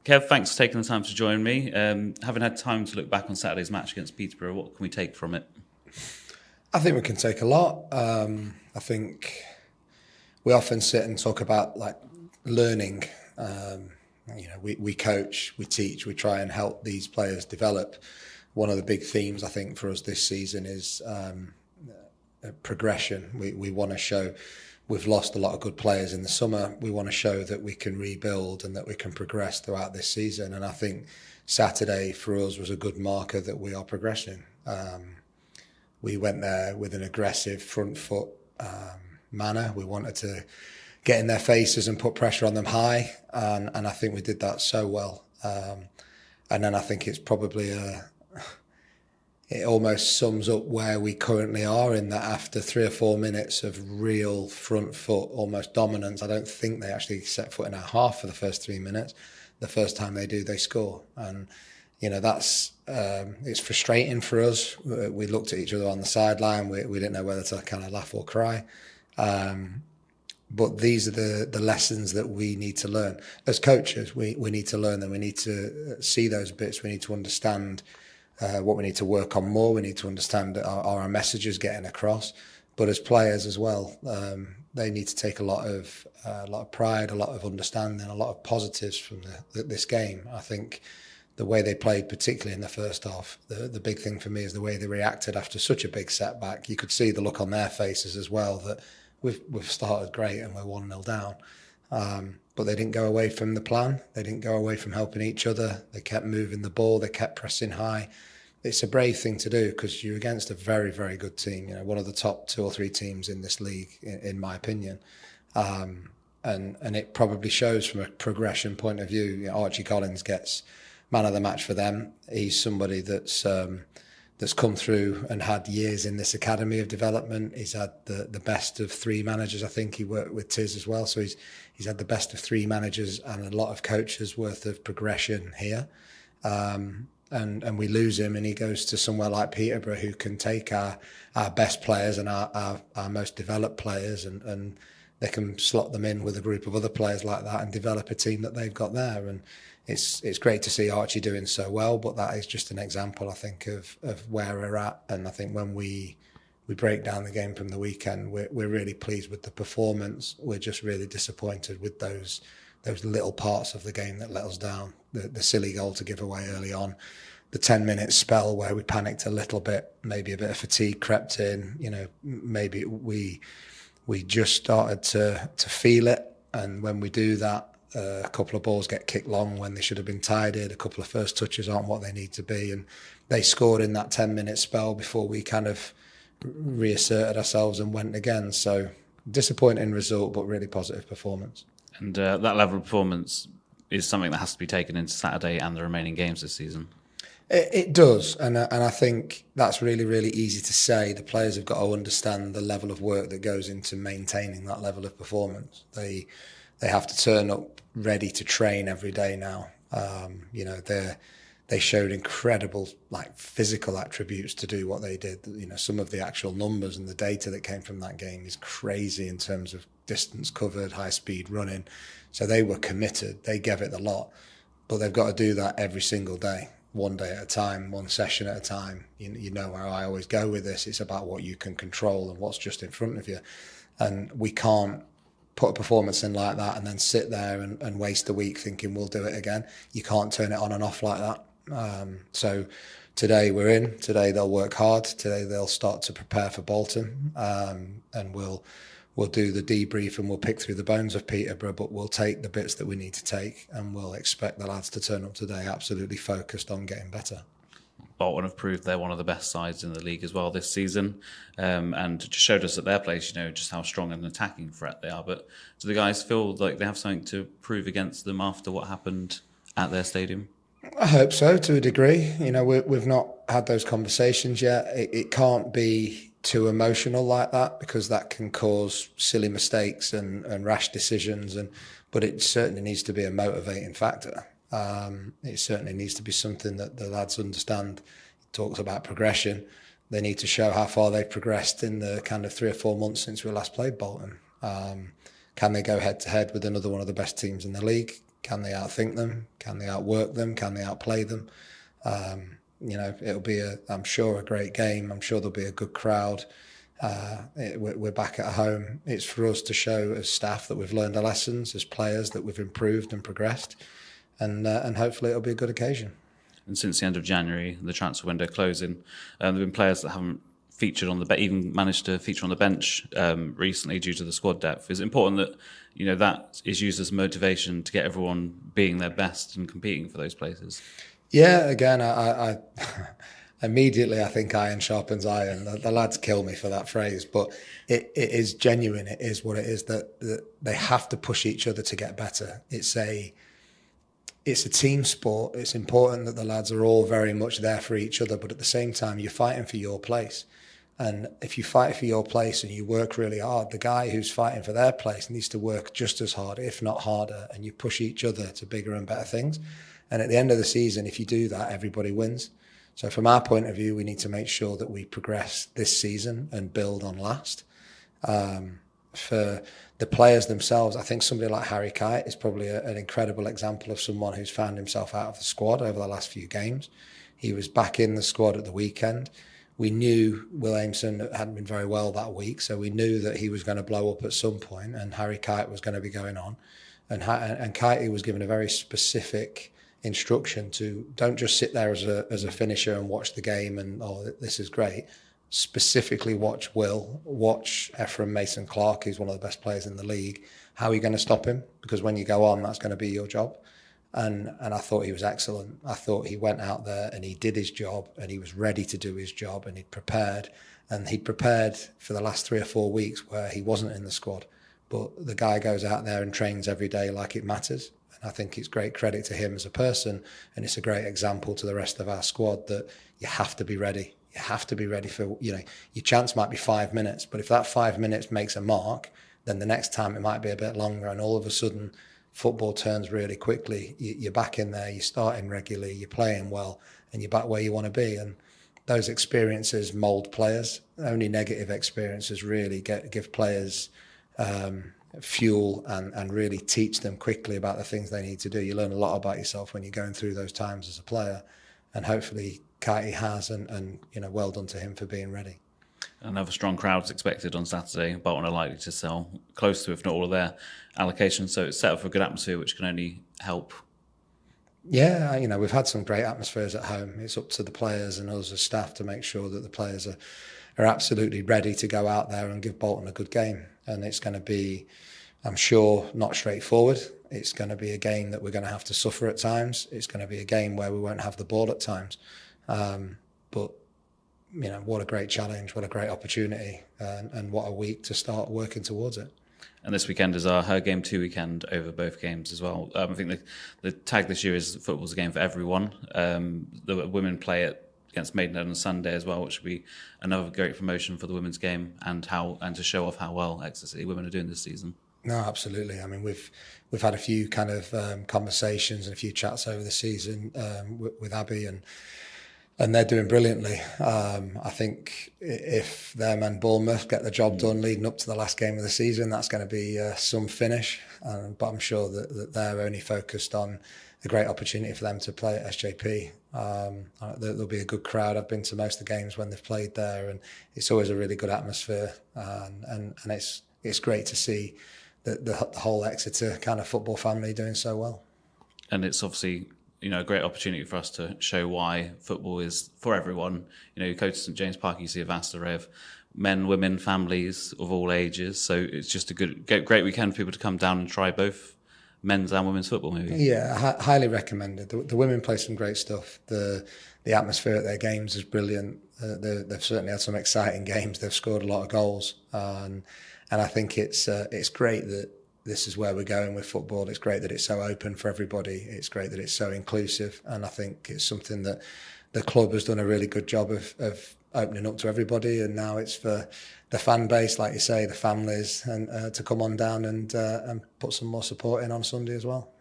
Kev, thanks for taking the time to join me. Having had time to look back on Saturday's match against Peterborough, what can we take from it? I think we can take a lot. I think we often sit and talk about like learning. We coach, we teach, we try and help these players develop. One of the big themes I think for us this season is progression. We want to show we've lost a lot of good players in the summer. We want to show that we can rebuild and that we can progress throughout this season. And I think Saturday for us was a good marker that we are progressing. We went there with an aggressive front foot manner. We wanted to get in their faces and put pressure on them high, and I think we did that so well. And then I think it's probably it almost sums up where we currently are, in that after 3 or 4 minutes of real front foot, almost dominance, I don't think they actually set foot in our half for the first 3 minutes. The first time they do, they score. And that's it's frustrating for us. We looked at each other on the sideline. We didn't know whether to kind of laugh or cry. But these are the lessons that we need to learn. As coaches, we need to learn them. We need to see those bits. We need to understand what we need to work on more. We need to understand are our messages getting across. But as players as well, they need to take a lot of pride, a lot of understanding, a lot of positives from this game. I think the way they played, particularly in the first half, the big thing for me is the way they reacted after such a big setback. You could see the look on their faces as well that we've started great and we're 1-0 down. But they didn't go away from the plan. They didn't go away from helping each other. They kept moving the ball. They kept pressing high. It's a brave thing to do because you're against a very, very good team. One of the top 2 or 3 teams in this league, in my opinion. And it probably shows from a progression point of view. Archie Collins gets man of the match for them. He's somebody that's come through and had years in this academy of development. He's had the best of 3 managers. I think he worked with Tiz as well. So he's had the best of 3 managers and a lot of coaches worth of progression here. And we lose him and he goes to somewhere like Peterborough, who can take our best players and our most developed players and they can slot them in with a group of other players like that and develop a team that they've got there. And it's great to see Archie doing so well, but that is just an example, I think, of where we're at. And I think when we break down the game from the weekend, we're really pleased with the performance. We're just really disappointed with those little parts of the game that let us down. The silly goal to give away early on, the 10-minute spell where we panicked a little bit, maybe a bit of fatigue crept in. Maybe we just started to feel it, and when we do that, a couple of balls get kicked long when they should have been tidied. A couple of first touches aren't what they need to be, and they scored in that 10-minute spell before we kind of reasserted ourselves and went again. So disappointing result, but really positive performance. And that level of performance is something that has to be taken into Saturday and the remaining games this season. It does, and I think that's really, really easy to say. The players have got to understand the level of work that goes into maintaining that level of performance. They have to turn up ready to train every day now. They showed incredible physical attributes to do what they did. Some of the actual numbers and the data that came from that game is crazy in terms of distance covered, high speed running. So they were committed. They gave it the lot, but they've got to do that every single day, one day at a time, one session at a time. You know where I always go with this. It's about what you can control and what's just in front of you. And we can't put a performance in like that and then sit there and waste a week thinking we'll do it again. You can't turn it on and off like that. So today we're in. Today they'll work hard. Today they'll start to prepare for Bolton, and we'll do the debrief and we'll pick through the bones of Peterborough, but we'll take the bits that we need to take and we'll expect the lads to turn up today absolutely focused on getting better. Bolton have proved they're one of the best sides in the league as well this season, and just showed us at their place, just how strong an attacking threat they are. But do the guys feel like they have something to prove against them after what happened at their stadium? I hope so, to a degree. We've not had those conversations yet. It can't be too emotional like that because that can cause silly mistakes and rash decisions. But it certainly needs to be a motivating factor. It certainly needs to be something that the lads understand. It talks about progression. They need to show how far they've progressed in the kind of 3 or 4 months since we last played Bolton. Can they go head to head with another one of the best teams in the league? Can they outthink them? Can they outwork them? Can they outplay them? It'll be, I'm sure, a great game. I'm sure there'll be a good crowd. We're back at home. It's for us to show as staff that we've learned our lessons, as players that we've improved and progressed, and hopefully it'll be a good occasion. And since the end of January, the transfer window closing, there have been players that haven't featured on the even managed to feature on the bench recently due to the squad depth. Is it important that that is used as motivation to get everyone being their best and competing for those places? Yeah, again, I immediately I think iron sharpens iron. The lads kill me for that phrase, but it is genuine. It is what it is, that they have to push each other to get better. It's a team sport. It's important that the lads are all very much there for each other, but at the same time, you're fighting for your place. And if you fight for your place and you work really hard, the guy who's fighting for their place needs to work just as hard, if not harder, and you push each other to bigger and better things. And at the end of the season, if you do that, everybody wins. So from our point of view, we need to make sure that we progress this season and build on last. For the players themselves, I think somebody like Harry Kite is probably an incredible example of someone who's found himself out of the squad over the last few games. He was back in the squad at the weekend. We knew Will Aimson hadn't been very well that week, so we knew that he was going to blow up at some point, and Harry Kite was going to be going on. And Kite was given a very specific instruction to don't just sit there as a finisher and watch the game and, this is great. Specifically watch Will, watch Ephraim Mason-Clark, who's one of the best players in the league. How are you going to stop him? Because when you go on, that's going to be your job. And I thought he was excellent. I thought he went out there and he did his job and he was ready to do his job and he'd prepared. And he'd prepared for the last 3 or 4 weeks where he wasn't in the squad. But the guy goes out there and trains every day like it matters. And I think it's great credit to him as a person. And it's a great example to the rest of our squad that you have to be ready. You have to be ready for, your chance might be 5 minutes. But if that 5 minutes makes a mark, then the next time it might be a bit longer. And all of a sudden, football turns really quickly. You're back in there, you're starting regularly, you're playing well, and you're back where you want to be. And those experiences mould players. Only negative experiences really give players fuel and really teach them quickly about the things they need to do. You learn a lot about yourself when you're going through those times as a player. And hopefully Kitey has, and well done to him for being ready. Another strong crowd's expected on Saturday. Bolton are likely to sell close to, if not all, of their allocations. So it's set up for a good atmosphere, which can only help. Yeah, we've had some great atmospheres at home. It's up to the players and us as staff to make sure that the players are absolutely ready to go out there and give Bolton a good game. And it's going to be, I'm sure, not straightforward. It's going to be a game that we're going to have to suffer at times. It's going to be a game where we won't have the ball at times. But what a great challenge, what a great opportunity, and what a week to start working towards it. And this weekend is our Her Game 2 weekend over both games as well. I think the tag this year is football's a game for everyone. The women play it against Maidenhead on Sunday as well, which will be another great promotion for the women's game and to show off how well Exeter City women are doing this season. No, absolutely. I mean, we've had a few kind of conversations and a few chats over the season with Abby, and they're doing brilliantly. I think if them and Bournemouth get the job done leading up to the last game of the season, that's going to be some finish. But I'm sure that they're only focused on a great opportunity for them to play at SJP. There'll be a good crowd. I've been to most of the games when they've played there, and it's always a really good atmosphere. And it's great to see the whole Exeter kind of football family doing so well. And it's obviously a great opportunity for us to show why football is for everyone. You go to St James Park, you see a vast array of men, women, families of all ages. So it's just a great weekend for people to come down and try both men's and women's football, maybe. Yeah, highly recommended. The women play some great stuff. The atmosphere at their games is brilliant. They've certainly had some exciting games. They've scored a lot of goals, and I think it's great that this is where we're going with football. It's great that it's so open for everybody. It's great that it's so inclusive, and I think it's something that the club has done a really good job of opening up to everybody. And now it's for the fan base, like you say, the families, and to come on down and put some more support in on Sunday as well.